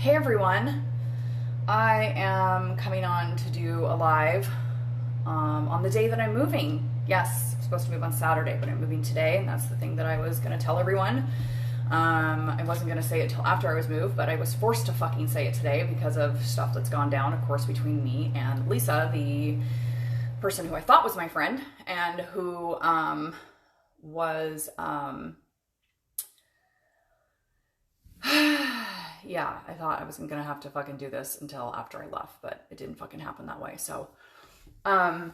Hey everyone, I am coming on to do a live on the day that I'm moving. Yes, I'm supposed to move on Saturday, but I'm moving today, and that's the thing that I was going to tell everyone. I wasn't going to say it till after I was moved, but I was forced to fucking say it today because of stuff that's gone down, of course, between me and Lisa, the person who I thought was my friend, and who was... yeah, I thought I wasn't gonna have to fucking do this until after I left, but it didn't fucking happen that way. So, I'm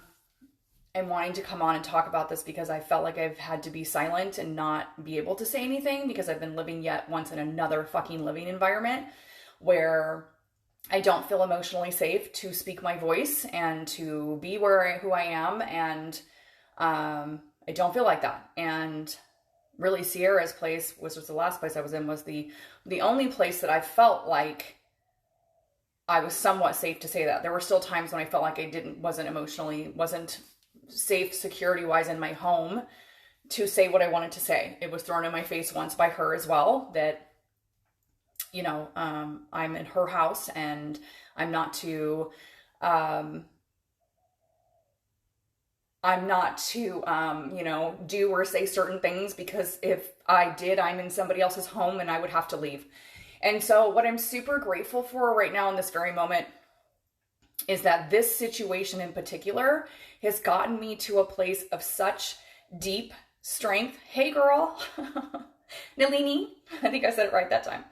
wanting to come on and talk about this because I felt like I've had to be silent and not be able to say anything because I've been living yet once in another fucking living environment where I don't feel emotionally safe to speak my voice and to be who I am, and I don't feel like that. And really, Sierra's place, which was the last place I was in, was the only place that I felt like I was somewhat safe to say that. There were still times when I felt like I wasn't safe security-wise in my home to say what I wanted to say. It was thrown in my face once by her as well that, you know, I'm in her house and I'm not to do or say certain things, because if I did, I'm in somebody else's home and I would have to leave. And so what I'm super grateful for right now in this very moment is that this situation in particular has gotten me to a place of such deep strength. Hey girl, Nalini, I think I said it right that time.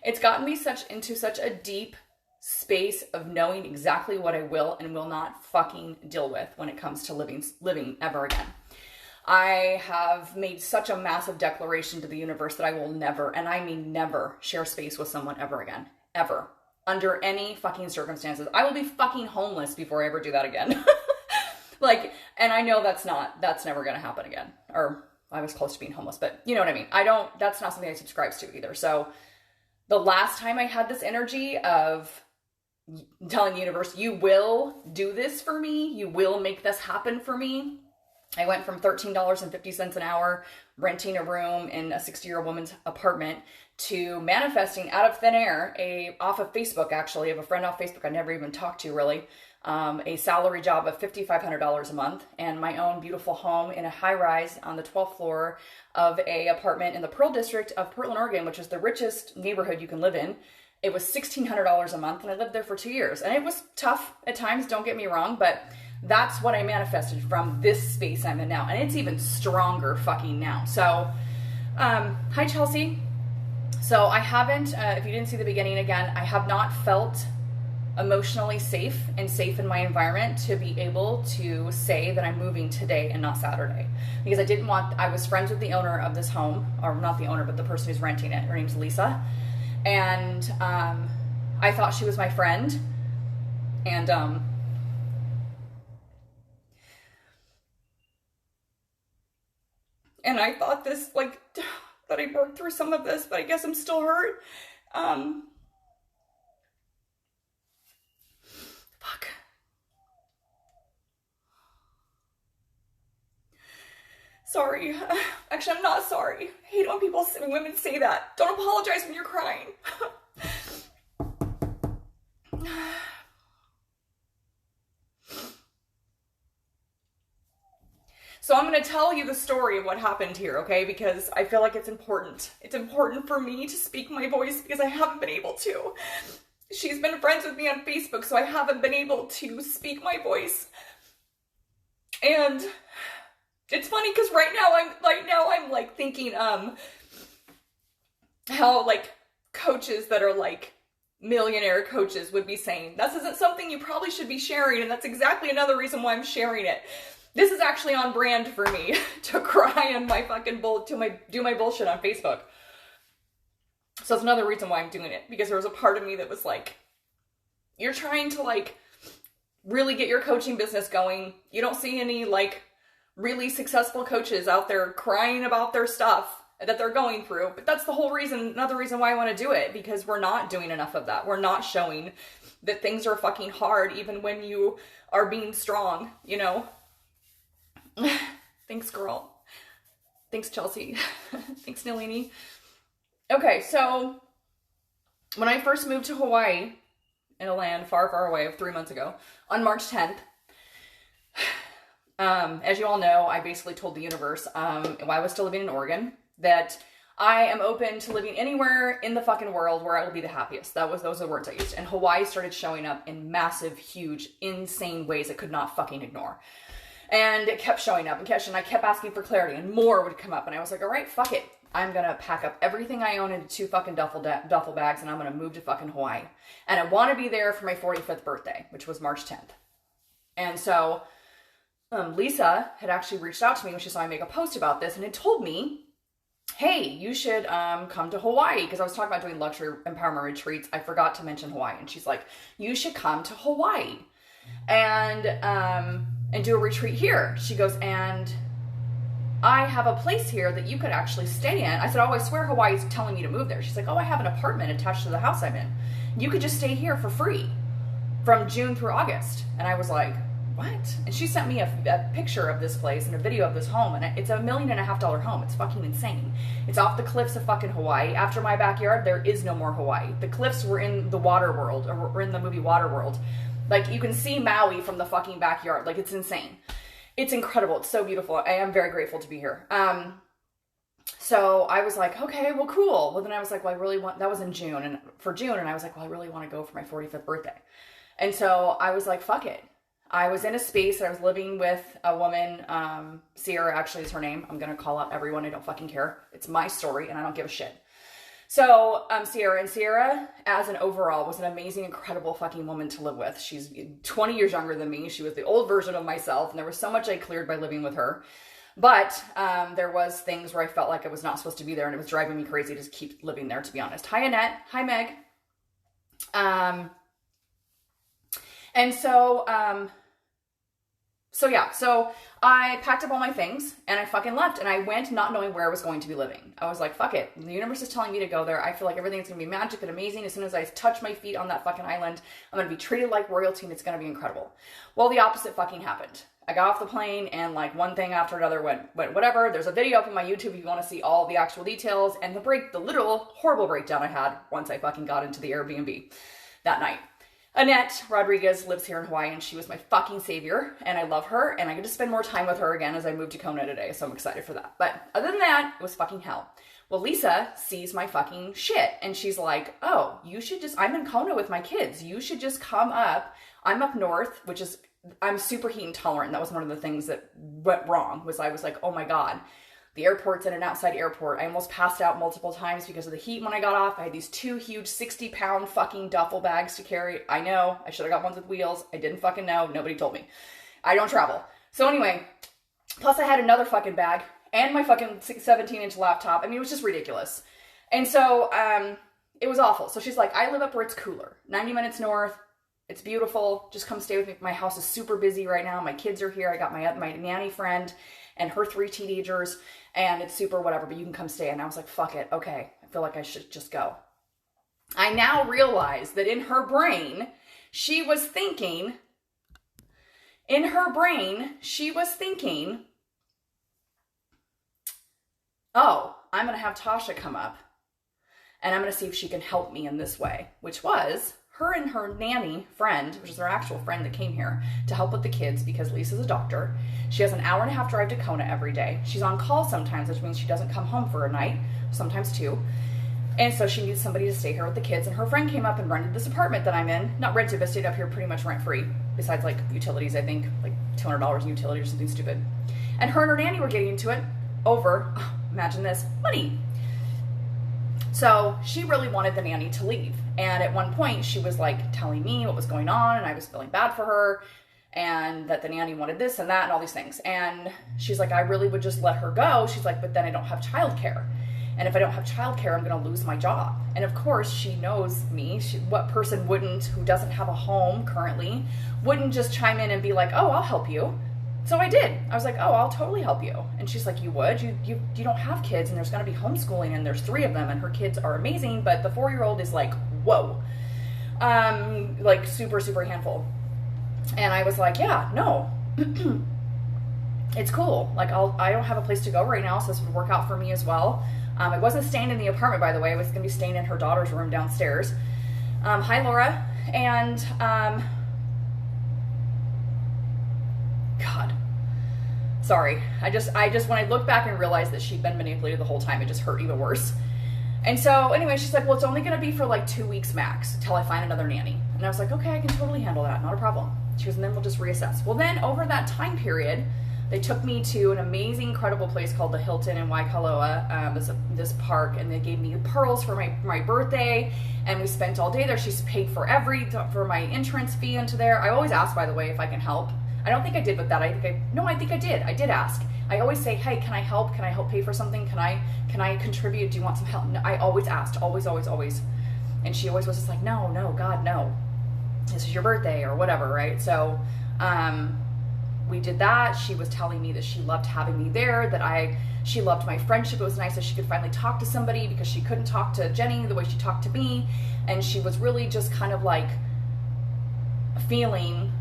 It's gotten me into such a deep space of knowing exactly what I will and will not fucking deal with when it comes to living ever again. I have made such a massive declaration to the universe that I will never, and I mean never, share space with someone ever again. Ever. Under any fucking circumstances. I will be fucking homeless before I ever do that again. And I know that's never gonna happen again. Or I was close to being homeless, but you know what I mean. That's not something I subscribe to either. So the last time I had this energy of telling the universe, you will do this for me, you will make this happen for me. I went from $13.50 an hour renting a room in a 60-year-old woman's apartment to manifesting out of thin air, off of Facebook actually, of a friend off Facebook I never even talked to really, a salary job of $5,500 a month and my own beautiful home in a high-rise on the 12th floor of a apartment in the Pearl District of Portland, Oregon, which is the richest neighborhood you can live in. It was $1,600 a month, and I lived there for 2 years. And it was tough at times, don't get me wrong, but that's what I manifested from this space I'm in now. And it's even stronger fucking now. So, hi Chelsea. So I haven't, if you didn't see the beginning again, I have not felt emotionally safe in my environment to be able to say that I'm moving today and not Saturday. Because I was friends with the owner of this home, or not the owner, but the person who's renting it. Her name's Lisa. And I thought she was my friend, and I thought that I worked through some of this, but I guess I'm still hurt. Fuck. Sorry. Actually, I'm not sorry. I hate when women say that. Don't apologize when you're crying. So I'm going to tell you the story of what happened here, okay? Because I feel like it's important. It's important for me to speak my voice because I haven't been able to. She's been friends with me on Facebook, so I haven't been able to speak my voice. And it's funny because right now I'm like thinking how like coaches that are like millionaire coaches would be saying, this isn't something you probably should be sharing, and that's exactly another reason why I'm sharing it. This is actually on brand for me to cry on my fucking do my bullshit on Facebook. So it's another reason why I'm doing it, because there was a part of me that was like, you're trying to like really get your coaching business going. You don't see any like really successful coaches out there crying about their stuff that they're going through. But that's another reason why I want to do it, because we're not doing enough of that. We're not showing that things are fucking hard, even when you are being strong, you know? Thanks, girl. Thanks, Chelsea. Thanks, Nalini. Okay, so When I first moved to Hawaii, in a land far, far away, 3 months ago, on March 10th, as you all know, I basically told the universe, while I was still living in Oregon, that I am open to living anywhere in the fucking world where I will be the happiest. Those are the words I used. And Hawaii started showing up in massive, huge, insane ways I could not fucking ignore. And it kept showing up and I kept asking for clarity and more would come up. And I was like, all right, fuck it. I'm going to pack up everything I own into 2 fucking duffel bags and I'm going to move to fucking Hawaii. And I want to be there for my 45th birthday, which was March 10th. And so Lisa had actually reached out to me when she saw me make a post about this and had told me, hey, you should come to Hawaii, because I was talking about doing luxury empowerment retreats. I forgot to mention Hawaii. And she's like, you should come to Hawaii and do a retreat here. She goes, and I have a place here that you could actually stay in. I said, oh, I swear Hawaii's telling me to move there. She's like, oh, I have an apartment attached to the house I'm in. You could just stay here for free from June through August. And I was like, what? And she sent me a picture of this place and a video of this home, and it's $1.5 million home. It's fucking insane. It's off the cliffs of fucking Hawaii. After my backyard, there is no more Hawaii. The cliffs were in the water world, or were in the movie Waterworld. Like, you can see Maui from the fucking backyard. Like, it's insane. It's incredible. It's so beautiful. I am very grateful to be here. So I was like, okay, well, cool. Well, then I was like, well, I really want, that was in June, and for June, and I was like, well, I really want to go for my 45th birthday. And so I was like, fuck it. I was in a space, I was living with a woman, Sierra actually is her name. I'm going to call out everyone. I don't fucking care. It's my story and I don't give a shit. So, Sierra, as an overall, was an amazing, incredible fucking woman to live with. She's 20 years younger than me. She was the old version of myself, and there was so much I cleared by living with her. But there was things where I felt like I was not supposed to be there, and it was driving me crazy to just keep living there, to be honest. Hi, Annette. Hi, Meg. So I packed up all my things and I fucking left, and I went not knowing where I was going to be living. I was like, fuck it. The universe is telling me to go there. I feel like everything's going to be magic and amazing. As soon as I touch my feet on that fucking island, I'm going to be treated like royalty and it's going to be incredible. Well, the opposite fucking happened. I got off the plane and like one thing after another went whatever. There's a video up on my YouTube if you want to see all the actual details and the literal horrible breakdown I had once I fucking got into the Airbnb that night. Annette Rodriguez lives here in Hawaii, and she was my fucking savior, and I love her, and I get to spend more time with her again as I move to Kona today, so I'm excited for that. But other than that, it was fucking hell. Well, Lisa sees my fucking shit, and she's like, oh, you should just, I'm in Kona with my kids. You should just come up. I'm up north, which is, I'm super heat intolerant. That was one of the things that went wrong, was I was like, oh my God. The airport's in an outside airport. I almost passed out multiple times because of the heat when I got off. I had these 2 huge 60-pound fucking duffel bags to carry. I know. I should have got ones with wheels. I didn't fucking know. Nobody told me. I don't travel. So anyway, plus I had another fucking bag and my fucking 17-inch laptop. I mean, it was just ridiculous. And so it was awful. So she's like, I live up where it's cooler. 90 minutes north. It's beautiful. Just come stay with me. My house is super busy right now. My kids are here. I got my nanny friend and her 3 teenagers, and it's super whatever, but you can come stay. And I was like, fuck it. Okay. I feel like I should just go. I now realize that in her brain, she was thinking, oh, I'm going to have Tasha come up and I'm going to see if she can help me in this way, which was her and her nanny friend, which is her actual friend that came here to help with the kids because Lisa's a doctor. She has an 1.5-hour drive to Kona every day. She's on call sometimes, which means she doesn't come home for a night, sometimes 2. And so she needs somebody to stay here with the kids. And her friend came up and rented this apartment that I'm in. Not rented, but stayed up here pretty much rent-free. Besides like utilities, I think, like $200 in utilities or something stupid. And her and her nanny were getting into it over, imagine this, money. So she really wanted the nanny to leave. And at one point she was like telling me what was going on, and I was feeling bad for her, and that the nanny wanted this and that and all these things. And she's like, I really would just let her go. She's like, but then I don't have childcare. And if I don't have childcare, I'm going to lose my job. And of course she knows me. What person wouldn't, who doesn't have a home currently, wouldn't just chime in and be like, oh, I'll help you. So I did. I was like, oh, I'll totally help you. And she's like, you would? You don't have kids, and there's going to be homeschooling, and there's 3 of them, and her kids are amazing, but the 4-year-old is like, whoa. Like super, super handful. And I was like, yeah, no. It's cool. Like I don't have a place to go right now, so this would work out for me as well. I wasn't staying in the apartment, by the way. I was going to be staying in her daughter's room downstairs. Hi, Laura. And, God, sorry. I just, when I look back and realized that she'd been manipulated the whole time, it just hurt even worse. And so anyway, she's like, well, it's only going to be for like 2 weeks max until I find another nanny. And I was like, okay, I can totally handle that. Not a problem. She goes, and then we'll just reassess. Well, then over that time period, they took me to an amazing, incredible place called the Hilton in Waikoloa, this park, and they gave me pearls for my birthday, and we spent all day there. She's paid for my entrance fee into there. I always ask, by the way, if I can help. I don't think I did with that. I think I did. I did ask. I always say, hey, can I help? Can I help pay for something? Can I contribute? Do you want some help? No, I always asked, always. And she always was just like, no, God, no. This is your birthday or whatever, right? So, we did that. She was telling me that she loved having me there, that she loved my friendship. It was nice that she could finally talk to somebody because she couldn't talk to Jenny the way she talked to me. And she was really just kind of like feeling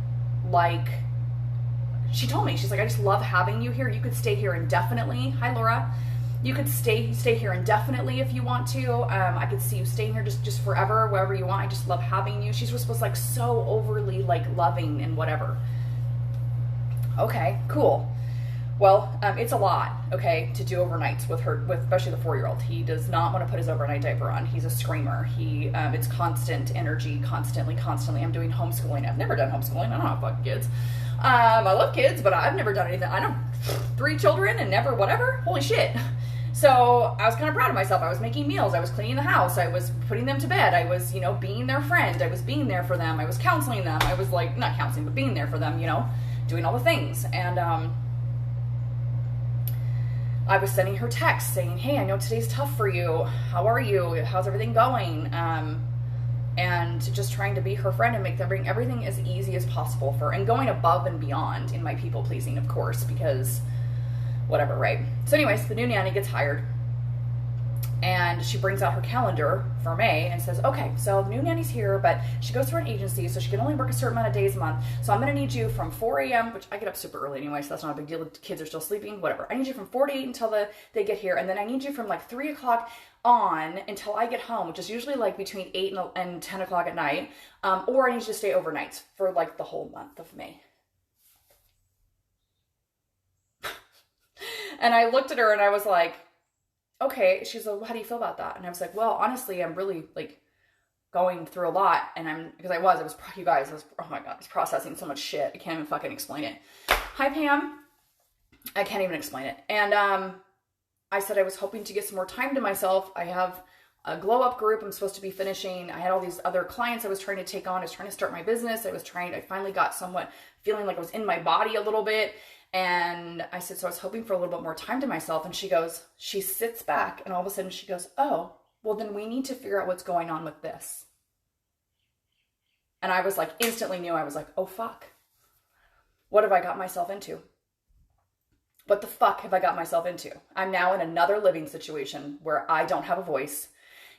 like, she told me, she's like, I just love having you here. You could stay here indefinitely. Hi, Laura. You could stay here indefinitely if you want to. I could see you staying here just forever, wherever you want. I just love having you. She was like so overly like loving and whatever. Okay, cool. Well, it's a lot, okay, to do overnights with especially the 4-year-old. He does not want to put his overnight diaper on. He's a screamer. It's constant energy, constantly. I'm doing homeschooling. I've never done homeschooling. I don't have fucking kids. I love kids, but I've never done anything. I know 3 children and never whatever. Holy shit. So I was kind of proud of myself. I was making meals. I was cleaning the house. I was putting them to bed. I was, being their friend. I was being there for them. I was counseling them. I was like, not counseling, but being there for them, doing all the things. And I was sending her texts saying, hey, I know today's tough for you. How are you? How's everything going? And just trying to be her friend and make everything as easy as possible for her, and going above and beyond in my people pleasing, of course, because whatever, right? So anyways, the new nanny gets hired, and she brings out her calendar for May and says, okay, so new nanny's here, but she goes through an agency, so she can only work a certain amount of days a month. So I'm going to need you from 4 a.m., which I get up super early anyway, so that's not a big deal. The kids are still sleeping, whatever. I need you from 4 to 8 until they get here, and then I need you from like 3 o'clock on until I get home, which is usually like between 8 and 10 o'clock at night, or I need you to stay overnight for like the whole month of May. And I looked at her and I was like, okay. She's like, well, how do you feel about that? And I was like, well, honestly, I'm really like going through a lot, and you guys, oh my God, I was processing so much shit. I can't even fucking explain it. Hi, Pam. I can't even explain it. And I said I was hoping to get some more time to myself. I have a glow up group I'm supposed to be finishing. I had all these other clients I was trying to take on. I was trying to start my business. I finally got somewhat feeling like I was in my body a little bit. And I said, so I was hoping for a little bit more time to myself. And she sits back, and all of a sudden she goes, oh, well, then we need to figure out what's going on with this. And I was like, instantly knew. I was like, oh, fuck. What have I got myself into? What the fuck have I got myself into? I'm now in another living situation where I don't have a voice.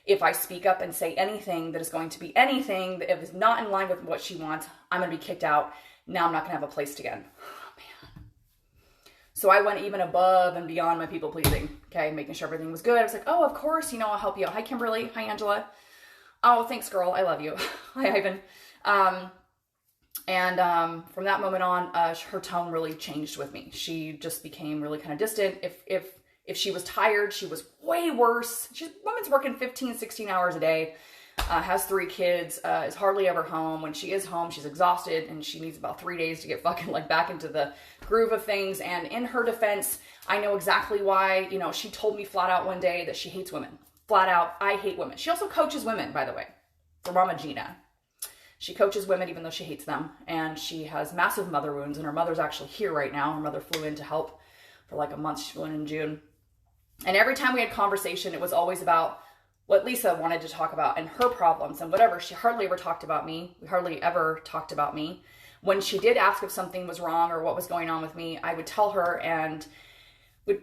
If I speak up and say anything that is going to be anything that is not in line with what she wants, I'm going to be kicked out. Now I'm not going to have a place again. So I went even above and beyond my people pleasing, okay, making sure everything was good. I was like, oh, of course, I'll help you out. Hi, Kimberly. Hi, Angela. Oh, thanks, girl. I love you. Hi, Ivan. From that moment on, her tone really changed with me. She just became really kind of distant. If she was tired, she was way worse. Woman's working 15, 16 hours a day. Has 3 kids, is hardly ever home. When she is home, she's exhausted, and she needs about 3 days to get fucking like back into the groove of things. And in her defense, I know exactly why. She told me flat out one day that she hates women. Flat out, I hate women. She also coaches women, by the way. For Mama Gina. She coaches women even though she hates them. And she has massive mother wounds, and her mother's actually here right now. Her mother flew in to help for like a month. She flew in June. And every time we had conversation, it was always about what Lisa wanted to talk about and her problems and whatever. She hardly ever talked about me. We hardly ever talked about me. When she did ask if something was wrong or what was going on with me, I would tell her, and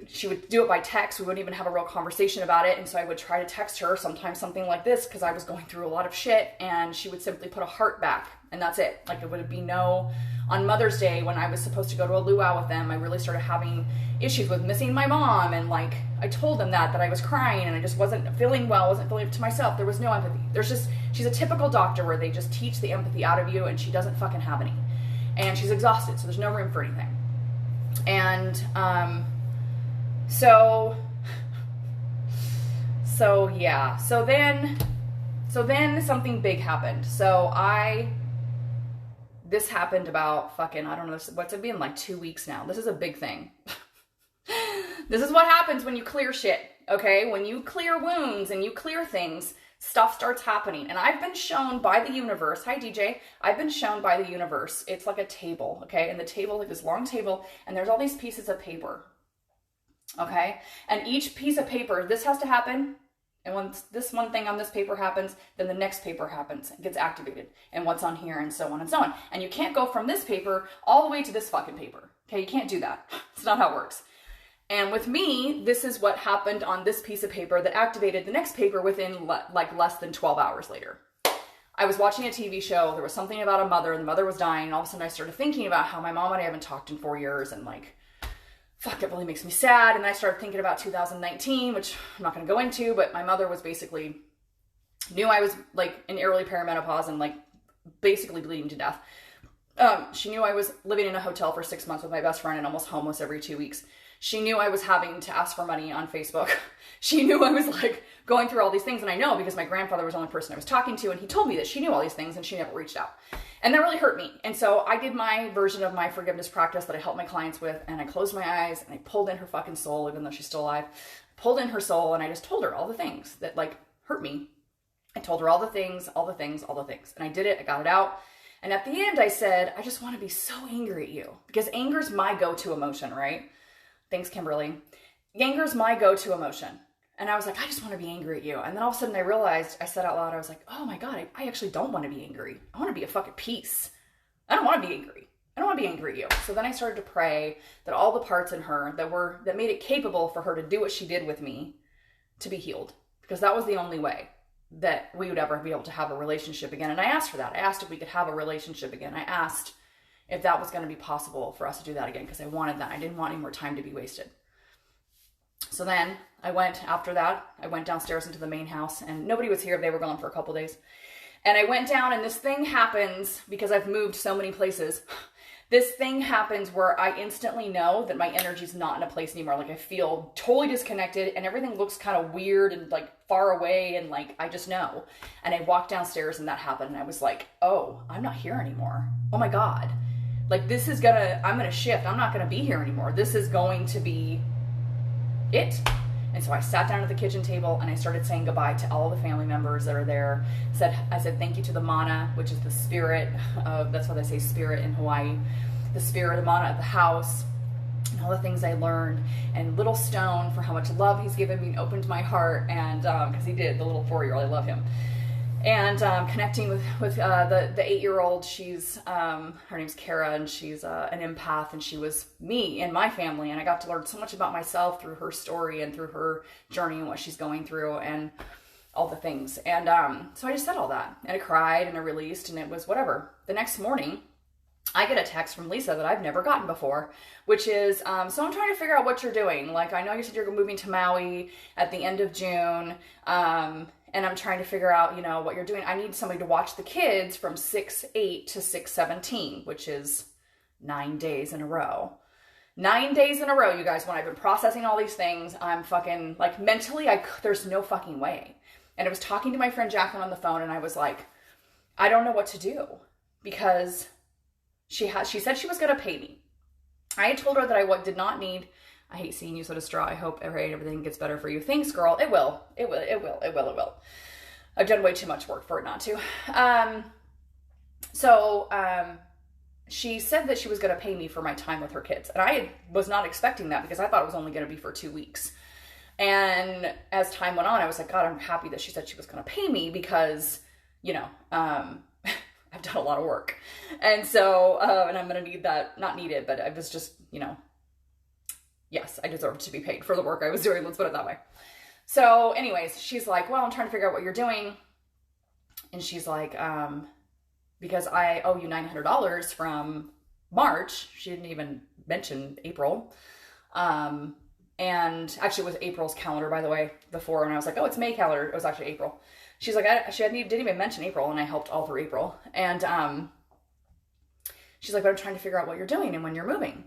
she would do it by text. We wouldn't even have a real conversation about it. And so I would try to text her sometimes something like this because I was going through a lot of shit, and she would simply put a heart back, and that's it. Like, it would be no. On Mother's Day, when I was supposed to go to a luau with them, I really started having issues with missing my mom, and like, I told them that I was crying and I just wasn't feeling well, wasn't feeling it to myself. There was no empathy. She's a typical doctor where they just teach the empathy out of you, and she doesn't fucking have any. And she's exhausted, so there's no room for anything. And, So yeah. So then something big happened. This happened about fucking, I don't know, what's it been, like 2 weeks now. This is a big thing. This is what happens when you clear shit, okay? When you clear wounds and you clear things, stuff starts happening. And I've been shown by the universe, hi DJ, I've been shown by the universe. It's like a table, okay? And the table, like this long table, and there's all these pieces of paper. Okay, and each piece of paper, this has to happen, and once this one thing on this paper happens, then the next paper happens, it gets activated, and what's on here, and so on and so on. And you can't go from this paper all the way to this fucking paper. Okay, you can't do that. It's not how it works. And with me, this is what happened on this piece of paper that activated the next paper within like less than 12 hours later. I was watching a TV show, there was something about a mother, and the mother was dying, and all of a sudden I started thinking about how my mom and I haven't talked in 4 years, and like, fuck, it really makes me sad. And then I started thinking about 2019, which I'm not going to go into, but my mother was basically, knew I was like in early perimenopause and like basically bleeding to death. She knew I was living in a hotel for 6 months with my best friend and almost homeless every 2 weeks. She knew I was having to ask for money on Facebook. She knew I was like going through all these things. And I know because my grandfather was the only person I was talking to, and he told me that she knew all these things and she never reached out. And that really hurt me. And so I did my version of my forgiveness practice that I help my clients with, and I closed my eyes and I pulled in her fucking soul, even though she's still alive. I pulled in her soul, and I just told her all the things that like hurt me. I told her all the things. And I did it, I got it out. And at the end I said, I just want to be so angry at you, because anger's my go-to emotion, right? Thanks, Kimberly. Anger's my go-to emotion. And I was like, I just want to be angry at you. And then all of a sudden I realized, I said out loud, I was like, oh my God, I actually don't want to be angry. I want to be at fucking peace. I don't want to be angry. I don't want to be angry at you. So then I started to pray that all the parts in her that made it capable for her to do what she did with me to be healed. Because that was the only way that we would ever be able to have a relationship again. And I asked for that. I asked if we could have a relationship again. I asked if that was going to be possible for us to do that again, because I wanted that. I didn't want any more time to be wasted. So then after that, I went downstairs into the main house, and nobody was here. They were gone for a couple days. And I went down, and this thing happens because I've moved so many places. This thing happens where I instantly know that my energy's not in a place anymore. Like, I feel totally disconnected, and everything looks kind of weird and like far away, and like, I just know. And I walked downstairs and that happened, and I was like, oh, I'm not here anymore. Oh my God. Like, I'm gonna shift. I'm not gonna be here anymore. This is going to be it. And so I sat down at the kitchen table and I started saying goodbye to all the family members that are there. I said thank you to the mana, which is the spirit of, that's why they say spirit in Hawaii, the spirit of mana of the house, and all the things I learned, and little Stone for how much love he's given me and opened my heart, and because he did, the little 4-year-old, I love him. And connecting with the 8-year-old, she's, her name's Kara, and she's an empath, and she was me and my family, and I got to learn so much about myself through her story and through her journey and what she's going through and all the things. And so I just said all that, and I cried, and I released, and it was whatever. The next morning, I get a text from Lisa that I've never gotten before, which is, so I'm trying to figure out what you're doing. Like, I know you said you're moving to Maui at the end of June, and I'm trying to figure out, what you're doing. I need somebody to watch the kids from 6/8 to 6/17, which is 9 days in a row. 9 days in a row, you guys, when I've been processing all these things, I'm fucking, like, mentally, there's no fucking way. And I was talking to my friend Jacqueline on the phone, and I was like, I don't know what to do, because she said she was going to pay me. I had told her that I did not need, I hate seeing you so distraught. I hope everything gets better for you. Thanks, girl. It will. I've done way too much work for it not to. She said that she was going to pay me for my time with her kids. And I was not expecting that, because I thought it was only going to be for 2 weeks. And as time went on, I was like, God, I'm happy that she said she was going to pay me, because, I've done a lot of work. And so, and I'm going to need that, not need it, but I was just, Yes, I deserved to be paid for the work I was doing. Let's put it that way. So anyways, she's like, well, I'm trying to figure out what you're doing. And she's like, because I owe you $900 from March. She didn't even mention April. And actually it was April's calendar, by the way, before. And I was like, oh, it's May calendar. It was actually April. She's like, she didn't even mention April, and I helped all through April. And she's like, but I'm trying to figure out what you're doing and when you're moving.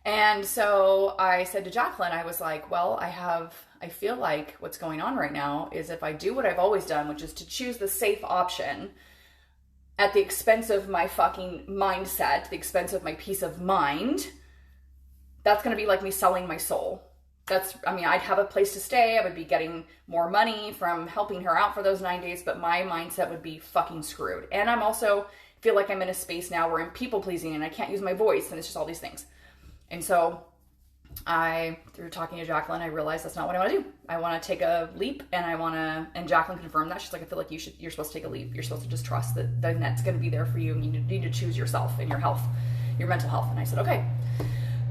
And so I said to Jacqueline, I was like, well, I feel like what's going on right now is if I do what I've always done, which is to choose the safe option at the expense of my fucking mindset, the expense of my peace of mind, that's going to be like me selling my soul. I'd have a place to stay. I would be getting more money from helping her out for those 9 days, but my mindset would be fucking screwed. And I'm also feel like I'm in a space now where I'm people pleasing and I can't use my voice, and it's just all these things. And so through talking to Jacqueline, I realized that's not what I want to do. I want to take a leap, and Jacqueline confirmed that. She's like, I feel like you're supposed to take a leap. You're supposed to just trust that the net's going to be there for you, and you need to choose yourself and your health, your mental health. And I said, okay.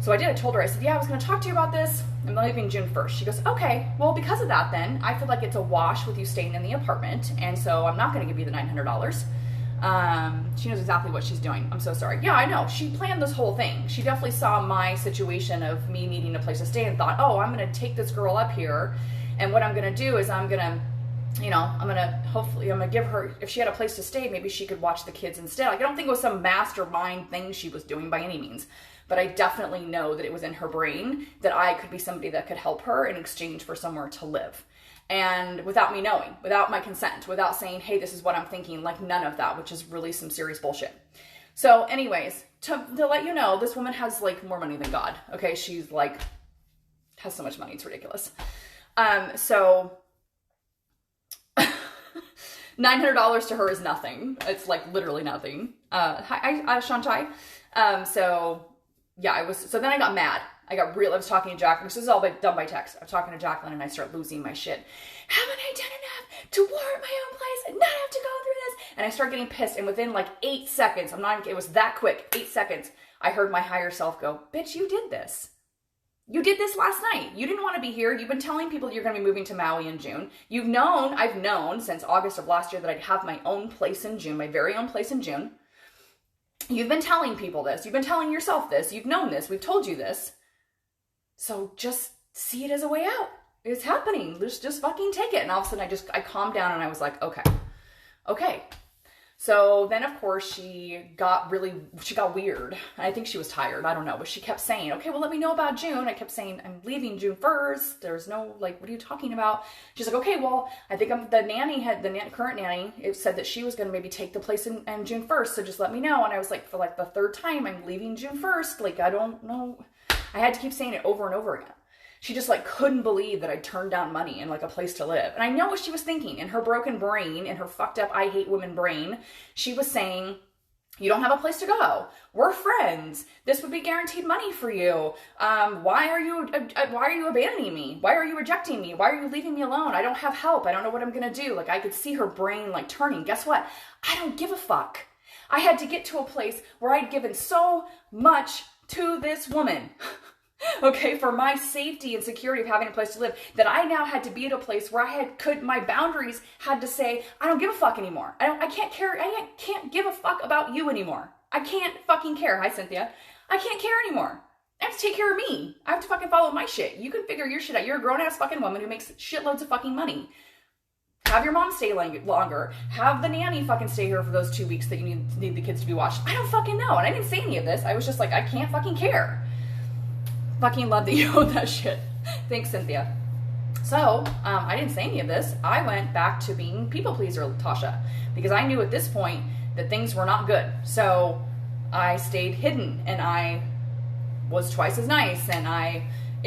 So I did. I told her, I said, yeah, I was going to talk to you about this. I'm leaving June 1st. She goes, okay, well, because of that, then I feel like it's a wash with you staying in the apartment. And so I'm not going to give you the $900. She knows exactly what she's doing. I'm so sorry. Yeah, I know. She planned this whole thing. She definitely saw my situation of me needing a place to stay and thought, oh, I'm going to take this girl up here. And what I'm going to do is I'm going to give her, if she had a place to stay, maybe she could watch the kids instead. Like, I don't think it was some mastermind thing she was doing by any means, but I definitely know that it was in her brain that I could be somebody that could help her in exchange for somewhere to live. And without me knowing, without my consent, without saying, hey, this is what I'm thinking, like none of that, which is really some serious bullshit. So anyways, to let you know, this woman has like more money than God. Okay. She's like, has so much money. It's ridiculous. So $900 to her is nothing. It's like literally nothing. Hi, Shantai. So yeah, so then I got mad. I was talking to Jacqueline. This is all done by text. I was talking to Jacqueline and I start losing my shit. Haven't I done enough to warrant my own place and not have to go through this? And I start getting pissed. And within like 8 seconds, it was that quick, 8 seconds, I heard my higher self go, bitch, you did this. You did this last night. You didn't want to be here. You've been telling people you're going to be moving to Maui in June. I've known since August of last year that I'd have my own place in June, my very own place in June. You've been telling people this. You've been telling yourself this. You've known this. We've told you this. So just see it as a way out. It's happening. Just fucking take it. And all of a sudden I calmed down and I was like, okay. So then of course she got weird. I think she was tired. I don't know. But she kept saying, okay, well, let me know about June. I kept saying, I'm leaving June 1st. There's no, like, what are you talking about? She's like, okay, well, I think the current nanny, it said that she was going to maybe take the place in June 1st. So just let me know. And I was like, for like the third time, I'm leaving June 1st. Like, I don't know. I had to keep saying it over and over again. She just like couldn't believe that I turned down money and like a place to live. And I know what she was thinking in her broken brain, in her fucked up, I hate women brain. She was saying, you don't have a place to go. We're friends. This would be guaranteed money for you. Why are you abandoning me? Why are you rejecting me? Why are you leaving me alone? I don't have help. I don't know what I'm going to do. Like I could see her brain like turning. Guess what? I don't give a fuck. I had to get to a place where I'd given so much to this woman, okay, for my safety and security of having a place to live, that I now had to be at a place where my boundaries had to say, I don't give a fuck anymore. I can't give a fuck about you anymore. I can't fucking care. Hi, Cynthia. I can't care anymore. I have to take care of me. I have to fucking follow my shit. You can figure your shit out. You're a grown-ass fucking woman who makes shitloads of fucking money. Have your mom stay longer. Have the nanny fucking stay here for those 2 weeks that you need the kids to be watched. I don't fucking know. And I didn't say any of this. I was just like, I can't fucking care. Fucking love that you own that shit. Thanks, Cynthia. So, I didn't say any of this. I went back to being people pleaser, Tasha, because I knew at this point that things were not good. So I stayed hidden and I was twice as nice and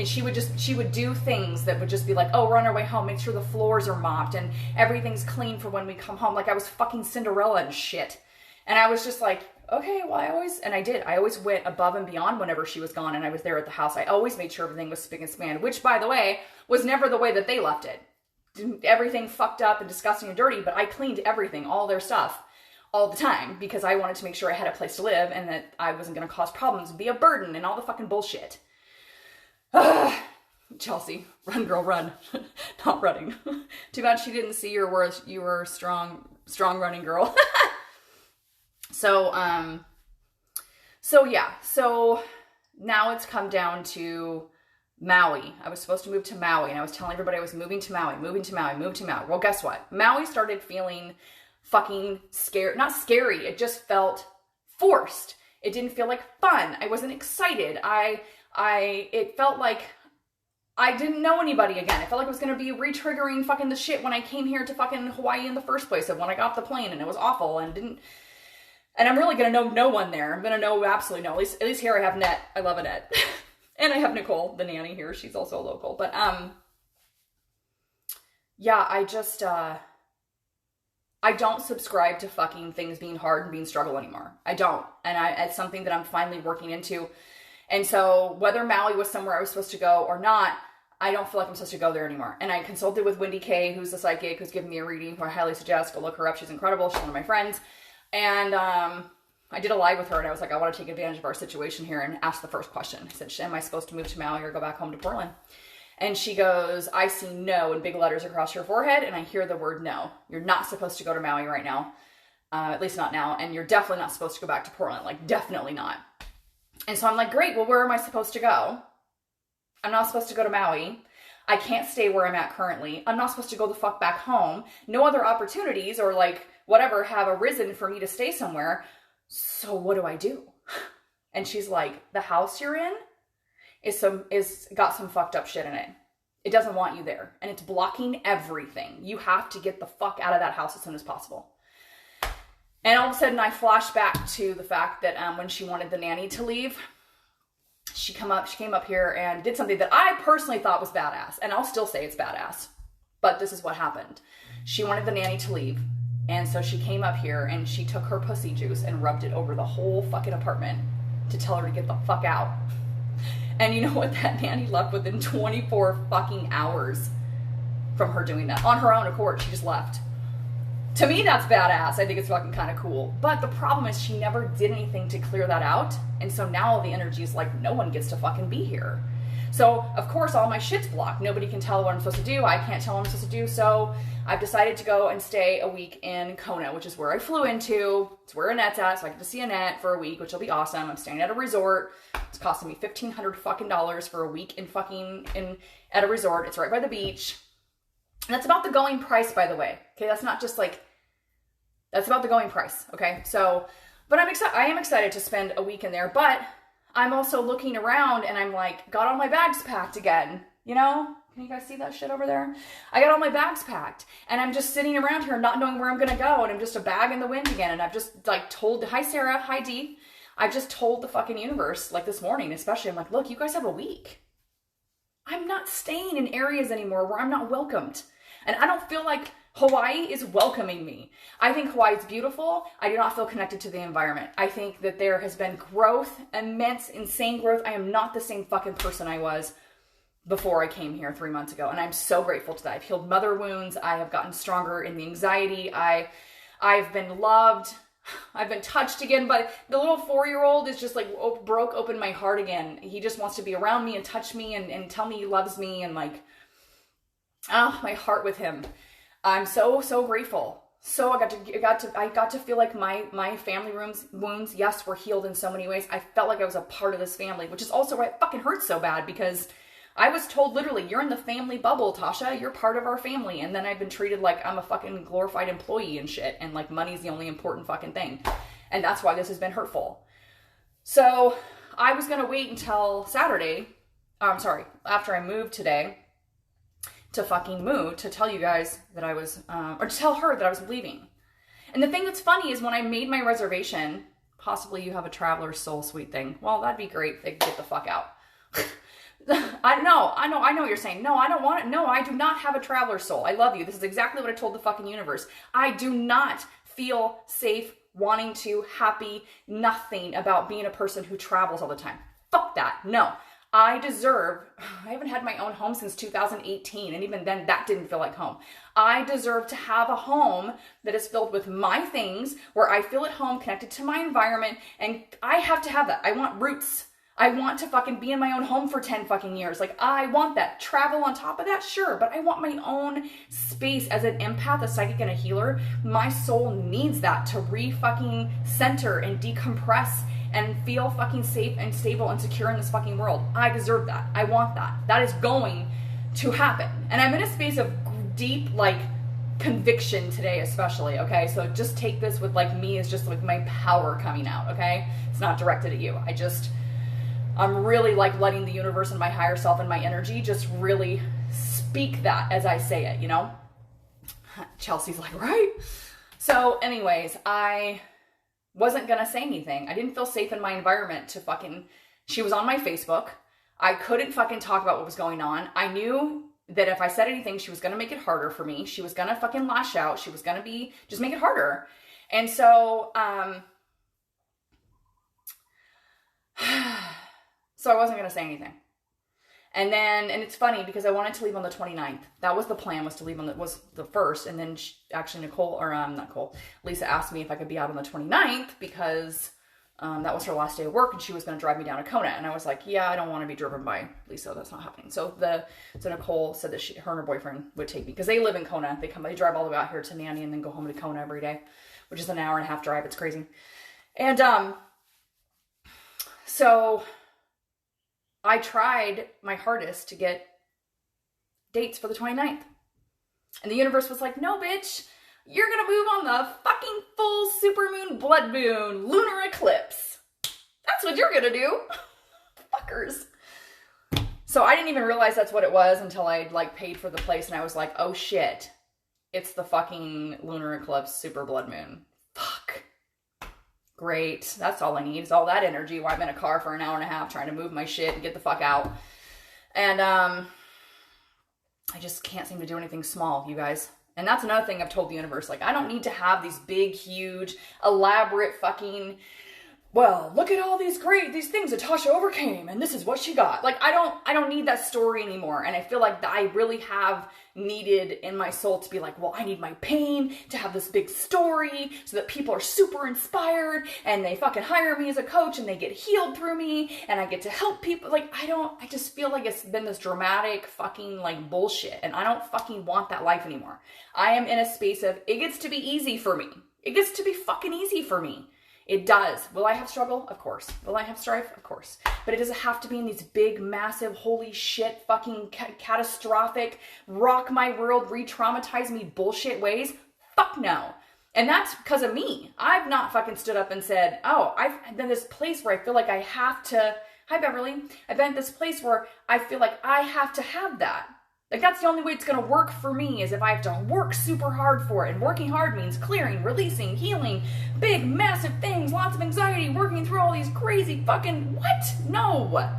she would do things that would just be like, oh, we're on our way home, make sure the floors are mopped and everything's clean for when we come home. Like I was fucking Cinderella and shit. And I was just like, okay, well, I always went above and beyond whenever she was gone and I was there at the house. I always made sure everything was spick and span, which by the way, was never the way that they left it. Everything fucked up and disgusting and dirty, but I cleaned everything, all their stuff, all the time because I wanted to make sure I had a place to live and that I wasn't going to cause problems and be a burden and all the fucking bullshit. Chelsea, run girl, run. Not running. Too bad she didn't see you were a strong running girl. So yeah. So now it's come down to Maui. I was supposed to move to Maui, and I was telling everybody I was moving to Maui. Well, guess what? Maui started feeling fucking scared. Not scary. It just felt forced. It didn't feel like fun. I wasn't excited. It felt like I didn't know anybody again. It felt like it was going to be re-triggering fucking the shit when I came here to fucking Hawaii in the first place, of when I got off the plane, and it was awful, and I'm really going to know no one there. I'm going to know absolutely no. At least here I have Net. I love Annette. And I have Nicole, the nanny here. She's also local. But, yeah, I don't subscribe to fucking things being hard and being struggle anymore. I don't. And it's something that I'm finally working into. And so whether Maui was somewhere I was supposed to go or not, I don't feel like I'm supposed to go there anymore. And I consulted with Wendy Kay, who's a psychic, who's giving me a reading, who I highly suggest. Go look her up. She's incredible. She's one of my friends. And I did a live with her, and I was like, I want to take advantage of our situation here and ask the first question. I said, am I supposed to move to Maui or go back home to Portland? And she goes, I see no in big letters across your forehead, and I hear the word no. You're not supposed to go to Maui right now, at least not now, and you're definitely not supposed to go back to Portland, like definitely not. And so I'm like, great, well, where am I supposed to go? I'm not supposed to go to Maui. I can't stay where I'm at currently. I'm not supposed to go the fuck back home. No other opportunities or like whatever have arisen for me to stay somewhere. So what do I do? And she's like, the house you're in is got some fucked up shit in it. It doesn't want you there, and it's blocking everything. You have to get the fuck out of that house as soon as possible. And all of a sudden I flashed back to the fact that when she wanted the nanny to leave, she came up here and did something that I personally thought was badass, and I'll still say it's badass. But this is what happened. She wanted the nanny to leave. And so she came up here and she took her pussy juice and rubbed it over the whole fucking apartment to tell her to get the fuck out. And you know what? That nanny left within 24 fucking hours from her doing that. On her own accord, she just left. To me, that's badass. I think it's fucking kind of cool. But the problem is she never did anything to clear that out. And so now all the energy is like, no one gets to fucking be here. So, of course, all my shit's blocked. Nobody can tell what I'm supposed to do. I can't tell what I'm supposed to do. So I've decided to go and stay a week in Kona, which is where I flew into. It's where Annette's at, so I get to see Annette for a week, which will be awesome. I'm staying at a resort. It's costing me $1,500 fucking dollars for a week at a resort. It's right by the beach. And that's about the going price, by the way. Okay, that's not just like, that's about the going price. Okay, so, but I am excited to spend a week in there, but I'm also looking around and I'm like, got all my bags packed again, you know? Can you guys see that shit over there? I got all my bags packed and I'm just sitting around here not knowing where I'm going to go, and I'm just a bag in the wind again. And I've just like told, hi Sarah, hi Dee. I've just told the fucking universe, like this morning especially, I'm like, look, you guys have a week. I'm not staying in areas anymore where I'm not welcomed. And I don't feel like Hawaii is welcoming me. I think Hawaii is beautiful. I do not feel connected to the environment. I think that there has been growth, immense, insane growth. I am not the same fucking person I was before I came here 3 months ago. And I'm so grateful to that. I've healed mother wounds. I have gotten stronger in the anxiety. I've been loved. I've been touched again. But the little 4-year-old is just like broke open my heart again. He just wants to be around me and touch me and tell me he loves me, and like, my heart with him. I'm so grateful. So I got to feel like my family wounds, yes, were healed in so many ways. I felt like I was a part of this family, which is also why it fucking hurts so bad, because I was told literally, you're in the family bubble, Tasha. You're part of our family. And then I've been treated like I'm a fucking glorified employee and shit. And like money's the only important fucking thing. And that's why this has been hurtful. So I was going to wait until Saturday. After I moved today, to fucking move, to tell you guys that I was, or to tell her that I was leaving. And the thing that's funny is when I made my reservation, possibly you have a traveler's soul suite thing. Well, that'd be great. They could get the fuck out. I know what you're saying. No, I don't want it. No, I do not have a traveler's soul. I love you. This is exactly what I told the fucking universe. I do not feel safe, wanting to, happy, nothing about being a person who travels all the time. Fuck that. No. I haven't had my own home since 2018, and even then that didn't feel like home. I deserve to have a home that is filled with my things, where I feel at home, connected to my environment, and I have to have that. I want roots. I want to fucking be in my own home for 10 fucking years. Like, I want that. Travel on top of that, sure. But I want my own space as an empath, a psychic, and a healer. My soul needs that to re-fucking center and decompress and feel fucking safe and stable and secure in this fucking world. I deserve that. I want that. That is going to happen. And I'm in a space of deep, like, conviction today, especially, okay? So just take this with, like, me as just, like, my power coming out, okay? It's not directed at you. I'm really, like, letting the universe and my higher self and my energy just really speak that as I say it, you know? Chelsea's like, right? So anyways, I wasn't gonna say anything. I didn't feel safe in my environment to fucking, she was on my Facebook. I couldn't fucking talk about what was going on. I knew that if I said anything, she was gonna make it harder for me. She was gonna fucking lash out. She was gonna just make it harder. And so, so I wasn't gonna say anything. And it's funny because I wanted to leave on the 29th. That was the plan, was to leave was the 1st. And then Lisa asked me if I could be out on the 29th because that was her last day of work and she was going to drive me down to Kona. And I was like, yeah, I don't want to be driven by Lisa. That's not happening. So Nicole said that her and her boyfriend would take me because they live in Kona. They drive all the way out here to Nanny and then go home to Kona every day, which is an hour and a half drive. It's crazy. And so I tried my hardest to get dates for the 29th. And the universe was like, no, bitch, you're going to move on the fucking full supermoon, blood moon, lunar eclipse. That's what you're going to do. Fuckers. So I didn't even realize that's what it was until I'd like paid for the place and I was like, oh shit, it's the fucking lunar eclipse, super blood moon. Fuck. Great. That's all I need is all that energy while I'm in a car for an hour and a half trying to move my shit and get the fuck out. And I just can't seem to do anything small, you guys. And that's another thing I've told the universe. Like, I don't need to have these big, huge, elaborate fucking, well, look at all these things that Tasha overcame and this is what she got. Like, I don't need that story anymore. And I feel like I really have needed in my soul to be like, well, I need my pain to have this big story so that people are super inspired and they fucking hire me as a coach and they get healed through me and I get to help people. Like, I just feel like it's been this dramatic fucking like bullshit and I don't fucking want that life anymore. I am in a space of, it gets to be easy for me. It gets to be fucking easy for me. It does. Will I have struggle? Of course. Will I have strife? Of course. But it doesn't have to be in these big, massive, holy shit, fucking catastrophic, rock my world, re-traumatize me bullshit ways. Fuck no. And that's because of me. I've not fucking stood up and said, oh, I've been this place where I feel like I have to, hi Beverly, I've been at this place where I feel like I have to have that. Like, that's the only way it's going to work for me is if I have to work super hard for it. And working hard means clearing, releasing, healing, big, massive things, lots of anxiety, working through all these crazy fucking, what? No.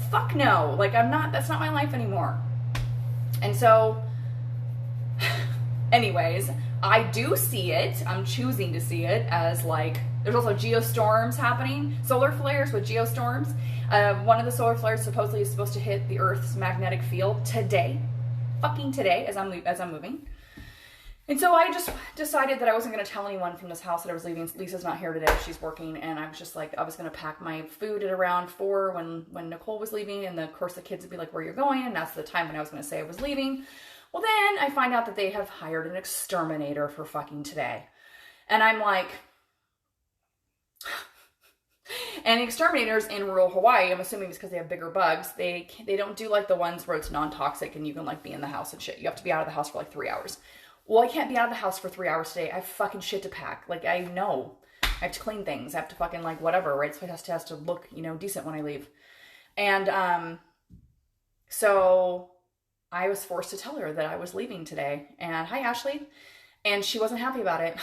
Fuck no. Like, that's not my life anymore. And so, anyways, I do see it. I'm choosing to see it as like, there's also geostorms happening, solar flares with geostorms. One of the solar flares supposedly is supposed to hit the Earth's magnetic field today, fucking today, as I'm moving. And so I just decided that I wasn't going to tell anyone from this house that I was leaving. Lisa's not here today; she's working, and I was just like, I was going to pack my food at around 4 when Nicole was leaving, and of course the kids would be like, "Where you're going?" And that's the time when I was going to say I was leaving. Well, then I find out that they have hired an exterminator for fucking today, and I'm like. And exterminators in rural Hawaii, I'm assuming it's because they have bigger bugs, they don't do like the ones where it's non-toxic and you can like be in the house and shit. You have to be out of the house for like 3 hours. Well, I can't be out of the house for 3 hours today. I have fucking shit to pack. Like, I know. I have to clean things. I have to fucking like whatever, right? So it has to look, decent when I leave. And so I was forced to tell her that I was leaving today. And hi, Ashley. And she wasn't happy about it.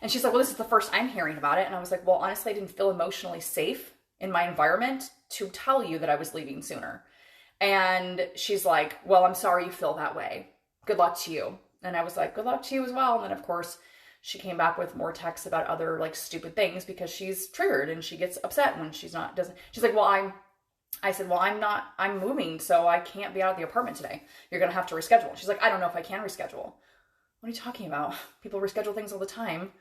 And she's like, well, this is the first I'm hearing about it. And I was like, well, honestly, I didn't feel emotionally safe in my environment to tell you that I was leaving sooner. And she's like, well, I'm sorry you feel that way. Good luck to you. And I was like, good luck to you as well. And then, of course, she came back with more texts about other, like, stupid things because she's triggered and she gets upset when she's like, well, I said, well, I'm moving, so I can't be out of the apartment today. You're going to have to reschedule. She's like, I don't know if I can reschedule. What are you talking about? People reschedule things all the time.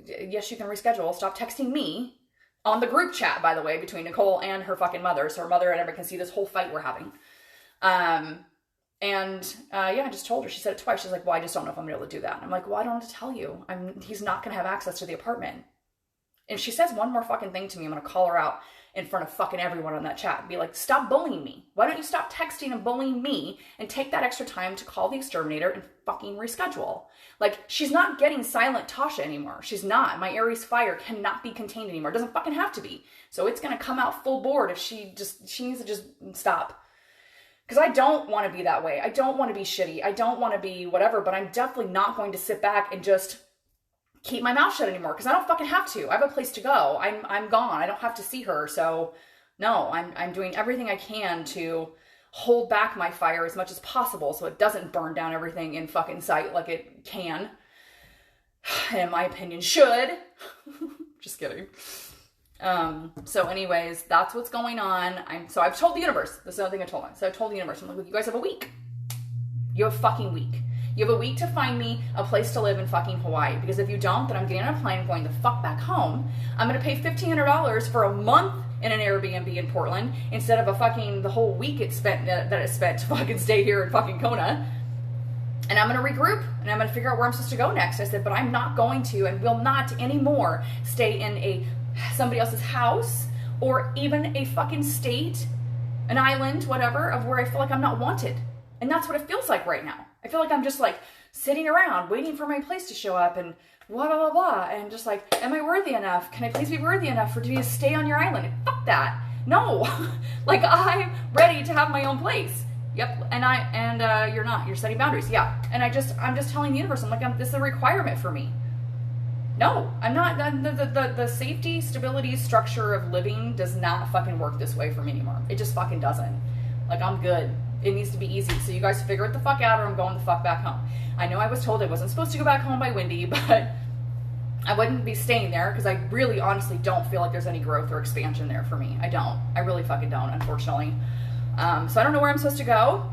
Yes, you can reschedule. Stop texting me. on the group chat, by the way, between Nicole and her fucking mother. So her mother and everybody can see this whole fight we're having. I just told her, she said it twice. She's like, well, I just don't know if I'm gonna be able to do that. And I'm like, well, I don't have to tell you. He's not gonna have access to the apartment. And if she says one more fucking thing to me, I'm gonna call her out in front of fucking everyone on that chat and be like, stop bullying me. Why don't you stop texting and bullying me and take that extra time to call the exterminator and fucking reschedule? Like, she's not getting silent Tasha anymore. She's not. My Aries fire cannot be contained anymore. It doesn't fucking have to be. So it's gonna come out full board if she needs to just stop. Because I don't want to be that way. I don't want to be shitty. I don't want to be whatever, but I'm definitely not going to sit back and just keep my mouth shut anymore, because I don't fucking have to. I have a place to go. I'm gone. I don't have to see her. So no, I'm doing everything I can to hold back my fire as much as possible so it doesn't burn down everything in fucking sight like it can. And in my opinion, should. Just kidding. So anyways, that's what's going on. So I've told the universe. This is another thing I told them. So I told the universe, I'm like, look, you guys have a week. You have a fucking week. You have a week to find me a place to live in fucking Hawaii. Because if you don't, then I'm getting on a plane going the fuck back home. I'm going to pay $1,500 for a month in an Airbnb in Portland instead of the whole week it spent to fucking stay here in fucking Kona. And I'm going to regroup and I'm going to figure out where I'm supposed to go next. I said, but I'm not going to and will not anymore stay in somebody else's house or even a fucking state, an island, whatever, of where I feel like I'm not wanted. And that's what it feels like right now. I feel like I'm just like sitting around waiting for my place to show up and blah, blah, blah, blah. And just like, am I worthy enough? Can I please be worthy enough for you to stay on your island? And fuck that. No. Like, I'm ready to have my own place. Yep. And you're not. You're setting boundaries. Yeah. And I'm just telling the universe, I'm like, this is a requirement for me. No, I'm not. The safety, stability, structure of living does not fucking work this way for me anymore. It just fucking doesn't. Like, I'm good. It needs to be easy. So you guys figure it the fuck out or I'm going the fuck back home. I know I was told I wasn't supposed to go back home by Wendy, but I wouldn't be staying there because I really honestly don't feel like there's any growth or expansion there for me. I don't. I really fucking don't, unfortunately. So I don't know where I'm supposed to go,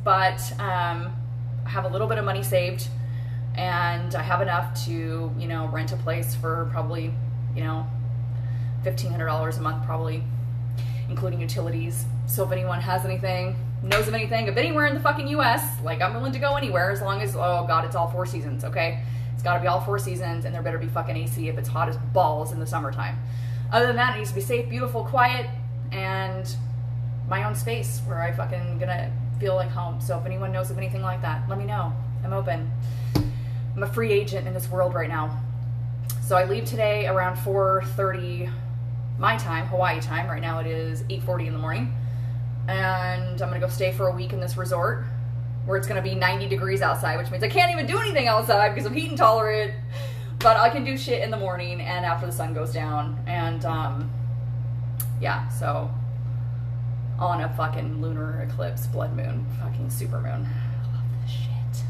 but I have a little bit of money saved and I have enough to, rent a place for probably, $1,500 a month probably, including utilities. So if anyone has anything, knows of anything, of anywhere in the fucking US, like, I'm willing to go anywhere as long as, oh God, it's all 4 seasons, okay? It's gotta be all 4 seasons and there better be fucking AC if it's hot as balls in the summertime. Other than that, it needs to be safe, beautiful, quiet, and my own space where I fucking gonna feel like home. So if anyone knows of anything like that, let me know. I'm open. I'm a free agent in this world right now. So I leave today around 4:30 my time, Hawaii time. Right now it is 8:40 in the morning. And I'm gonna go stay for a week in this resort where it's gonna be 90 degrees outside, which means I can't even do anything outside because I'm heat intolerant. But I can do shit in the morning and after the sun goes down. And yeah, so on a fucking lunar eclipse, blood moon, fucking super moon. I love this shit.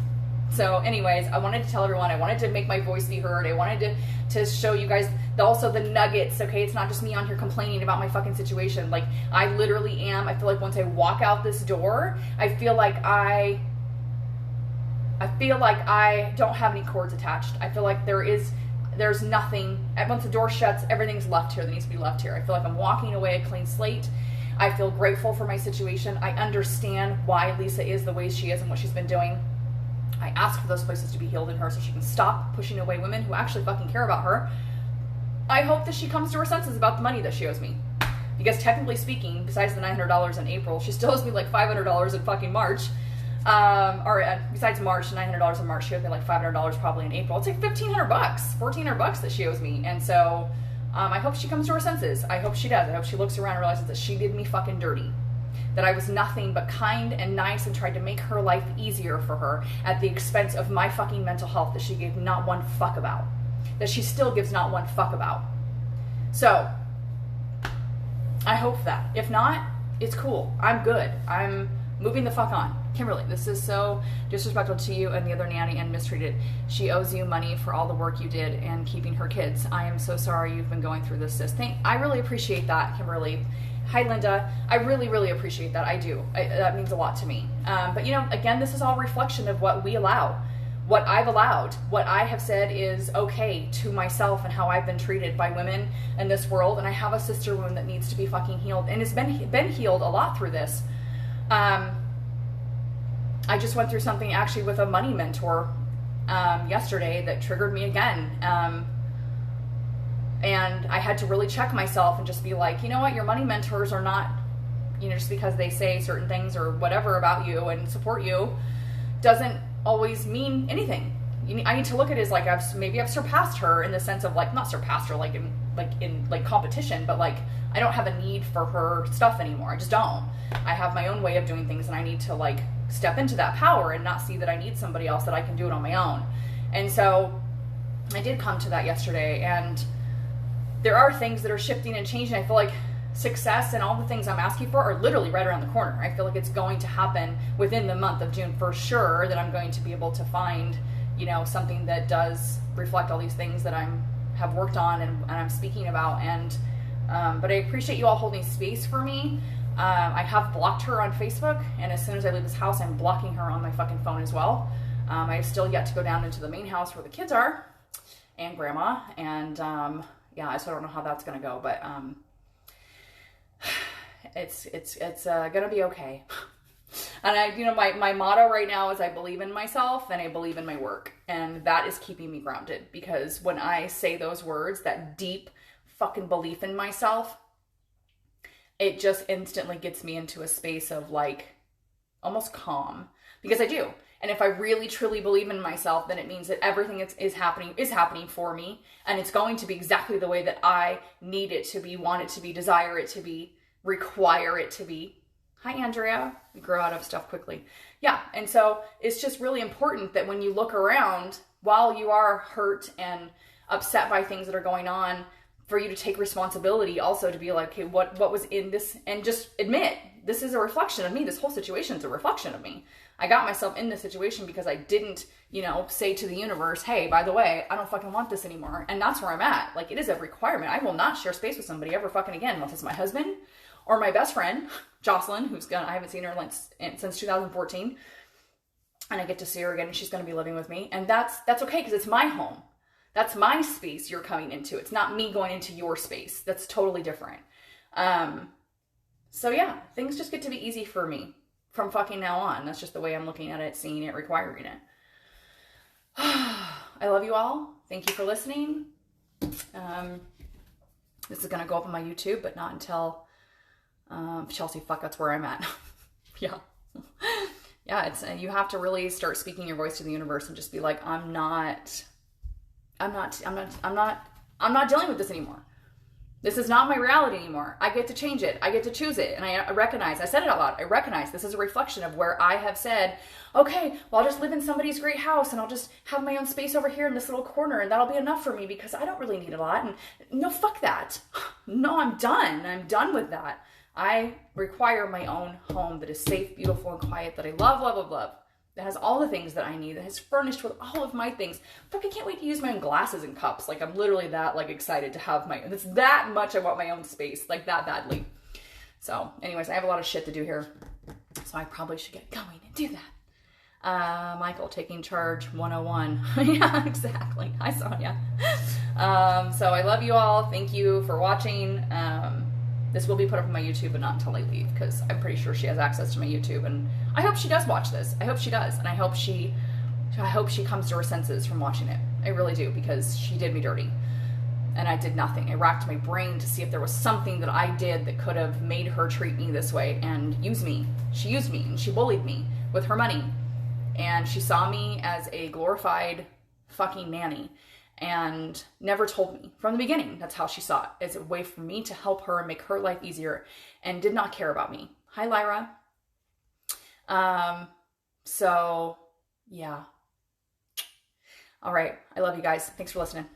So anyways, I wanted to tell everyone, I wanted to make my voice be heard. I wanted to show you guys also the nuggets, okay? It's not just me on here complaining about my fucking situation. Like, I literally am. I feel like once I walk out this door, I feel like I don't have any cords attached. I feel like there's nothing. Once the door shuts, everything's left here that needs to be left here. I feel like I'm walking away a clean slate. I feel grateful for my situation. I understand why Lisa is the way she is and what she's been doing. I ask for those places to be healed in her so she can stop pushing away women who actually fucking care about her. I hope that she comes to her senses about the money that she owes me. Because technically speaking, besides the $900 in April, she still owes me like $500 in fucking March. Besides March, $900 in March, she owes me like $500 probably in April. It's like $1,500, $1,400 that she owes me. And so I hope she comes to her senses. I hope she does. I hope she looks around and realizes that she did me fucking dirty. That I was nothing but kind and nice and tried to make her life easier for her at the expense of my fucking mental health that she gave not one fuck about. That she still gives not one fuck about. So, I hope that. If not, it's cool. I'm good. I'm moving the fuck on. Kimberly, this is so disrespectful to you and the other nanny and mistreated. She owes you money for all the work you did and keeping her kids. I am so sorry you've been going through this, sis. I really appreciate that, Kimberly. Hi, Linda. I really, really appreciate that. I do. That means a lot to me. But, again, this is all reflection of what we allow. what I've allowed, what I have said is okay to myself and how I've been treated by women in this world. And I have a sister wound that needs to be fucking healed and has been healed a lot through this. I just went through something actually with a money mentor yesterday that triggered me again. And I had to really check myself and just be like, you know what, your money mentors are not, you know, just because they say certain things or whatever about you and support you doesn't always mean anything. I need to look at it as like I've surpassed her in the sense of like, not surpassed her like in competition, but like I don't have a need for her stuff anymore. I just don't. I have my own way of doing things, and I need to like step into that power and not see that I need somebody else, that I can do it on my own. And so I did come to that yesterday, and there are things that are shifting and changing. I feel like success and all the things I'm asking for are literally right around the corner. I feel like it's going to happen within the month of June for sure, that I'm going to be able to find, you know, something that does reflect all these things that have worked on and I'm speaking about. And but I appreciate you all holding space for me. I have blocked her on Facebook, and as soon as I leave this house, I'm blocking her on my fucking phone as well. I have still yet to go down into the main house where the kids are and grandma, and yeah, so I don't know how that's gonna go, but it's gonna be okay. And I, you know, my motto right now is I believe in myself and I believe in my work, and that is keeping me grounded, because when I say those words, that deep fucking belief in myself, it just instantly gets me into a space of like almost calm, because I do. And if I really truly believe in myself, then it means that everything is happening for me, and it's going to be exactly the way that I need it to be, want it to be, desire it to be, require it to be. Hi, Andrea. We grow out of stuff quickly. Yeah, and so it's just really important that when you look around, while you are hurt and upset by things that are going on, for you to take responsibility also, to be like, okay, what was in this, and just admit, this is a reflection of me. This whole situation is a reflection of me. I got myself in this situation because I didn't, you know, say to the universe, hey, by the way, I don't fucking want this anymore. And that's where I'm at. Like, it is a requirement. I will not share space with somebody ever fucking again, unless it's my husband or my best friend, Jocelyn, I haven't seen her since 2014. And I get to see her again, and she's going to be living with me. And that's okay, because it's my home. That's my space you're coming into. It's not me going into your space. That's totally different. So yeah, things just get to be easy for me from fucking now on. That's just the way I'm looking at it, seeing it, requiring it. I love you all. Thank you for listening. This is going to go up on my YouTube, but not until Chelsea, fuck, that's where I'm at. Yeah. Yeah, it's you have to really start speaking your voice to the universe and just be like, I'm not dealing with this anymore. This is not my reality anymore. I get to change it. I get to choose it. And I recognize, I said it out loud, I recognize this is a reflection of where I have said, okay, well, I'll just live in somebody's great house, and I'll just have my own space over here in this little corner, and that'll be enough for me because I don't really need a lot. And no, fuck that. No, I'm done. I'm done with that. I require my own home that is safe, beautiful, and quiet, that I love, love, love, love. That has all the things that I need, that is furnished with all of my things. Fuck, I can't wait to use my own glasses and cups. Like, I'm literally that, like, excited to have my, it's that much I want my own space, like, that badly. So, anyways, I have a lot of shit to do here, so I probably should get going and do that. Michael, taking charge 101. Yeah, exactly. Hi, Sonia. So I love you all. Thank you for watching. This will be put up on my YouTube, but not until I leave, because I'm pretty sure she has access to my YouTube, and I hope she does watch this. I hope she does, and I hope she comes to her senses from watching it. I really do, because she did me dirty, and I did nothing. I racked my brain to see if there was something that I did that could have made her treat me this way and use me. She used me, and she bullied me with her money, and she saw me as a glorified fucking nanny. And never told me from the beginning. That's how she saw it, as a way for me to help her and make her life easier, and did not care about me. Hi, Lyra. So yeah. All right. I love you guys. Thanks for listening.